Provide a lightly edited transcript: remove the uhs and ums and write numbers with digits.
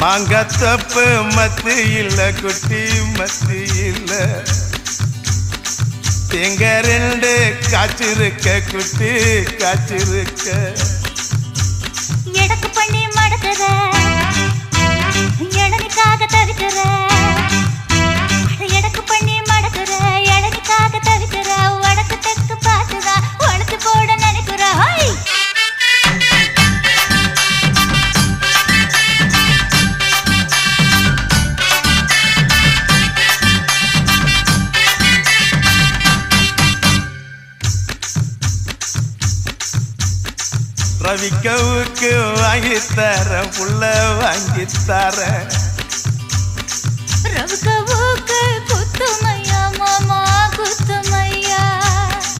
மாங்கத்தப்பு மத்து இல்ல குட்டி மத்து இல்ல தேங்க ரெண்டு காய்ச்சிருக்க குட்டி காய்ச்சிருக்க எடக்கு பண்ணி மடக்குற இளநிக்காக தவிக்கிற எடக்கு பண்ணி மடக்குற இளநிக்காக தவிக்கிற வடக்கு தெற்கு பார்த்துதா வளர்த்து போட நினைக்கிற ரவிக்கவுக்கு வாங்கித்தர புள்ள வாங்கித்தர ரவிக்கவுக்கு குத்து